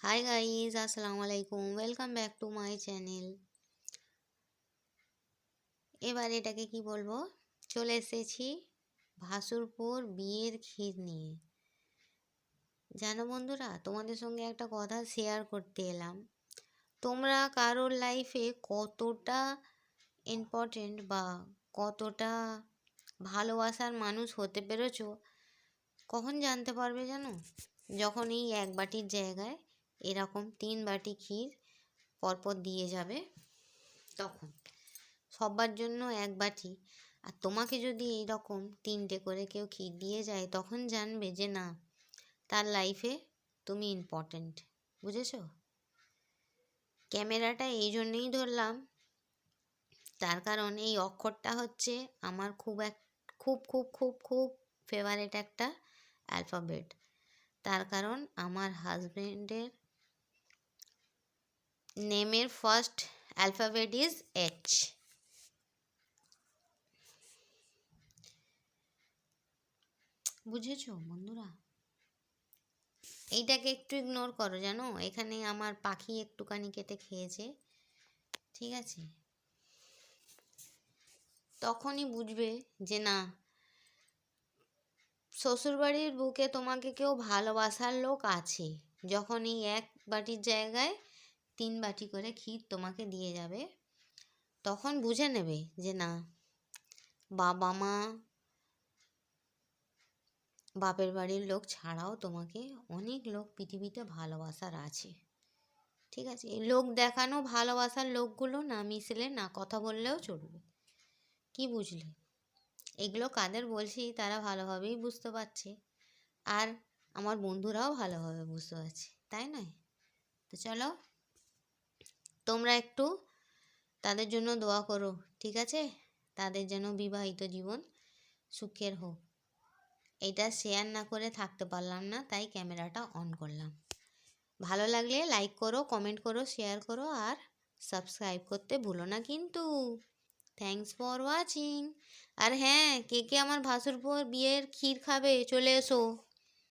Hi guys, আসসালামু আলাইকুম। Welcome back to my channel. এবার এটাকে কি বলবো, চলে এসেছি ভাসুরপুর বিয়ের ক্ষীর নিয়ে। জানো বন্ধুরা, তোমাদের সঙ্গে একটা কথা শেয়ার করতে এলাম। তোমরা কারোর লাইফে কতটা ইম্পর্টেন্ট বা কতটা ভালোবাসার মানুষ হতে পেরেছো কখন জানতে পারবে জানো? যখন এই এক বাটির জায়গায় এরকম 3 বাটি ক্ষীর পরপর দিয়ে যাবে, তখন সবার জন্য এক বাটি, আর তোমাকে যদি এইরকম 3টে করে কেউ ক্ষীর দিয়ে যায়, তখন জানবে যে না, তার লাইফে তুমি ইম্পর্ট্যান্ট। বুঝেছো? ক্যামেরাটা এই জন্যেই ধরলাম, তার কারণ এই অক্ষরটা হচ্ছে আমার খুব খুব খুব খুব ফেভারিট একটা অ্যালফাবেট। তার কারণ আমার হাজবেন্ডের নেমের ফার্স্ট অ্যালফাবেট ইজ এইচ। বুঝেছো বন্ধুরা? এইটাকে একটু ইগনোর করো, জানো এখানে আমার পাখি একটুখানি কেটে খেয়েছে। ঠিক আছে, তখনই বুঝবে যে না, শ্বশুরবাড়ির বুকে তোমাকে কেউ ভালোবাসার লোক আছে। যখন এই এক বাটির জায়গায় 3 বাটি করে ক্ষীর তোমাকে দিয়ে যাবে, তখন বুঝে নেবে যে না, বাবা মা, বাপের বাড়ির লোক ছাড়াও তোমাকে অনেক লোক পৃথিবীতে ভালোবাসার আছে। ঠিক আছে, এই লোক দেখানো ভালোবাসার লোকগুলো না মিশলে, না কথা বললেও চলবে। কি বুঝলে? এগুলো কাদের বলছি তারা ভালোভাবেই বুঝতে পারছে, আর আমার বন্ধুরাও ভালোভাবে বুঝতে পারছে, তাই নয়? তো চলো, তোমরা একটু তাদের জন্য দোয়া করো, ঠিক আছে? তাদের যেন বিবাহিত জীবন সুখের হোক। এটা শেয়ার না করে থাকতে পারলাম না, তাই ক্যামেরাটা অন করলাম। ভালো লাগলে লাইক করো, কমেন্ট করো, শেয়ার করো, আর সাবস্ক্রাইব করতে ভুলো না কিন্তু। Thanks for watching. আর হ্যাঁ, কে কে আমার ভাসুরপুর বিয়ের ক্ষীর খাবে চলে এসো।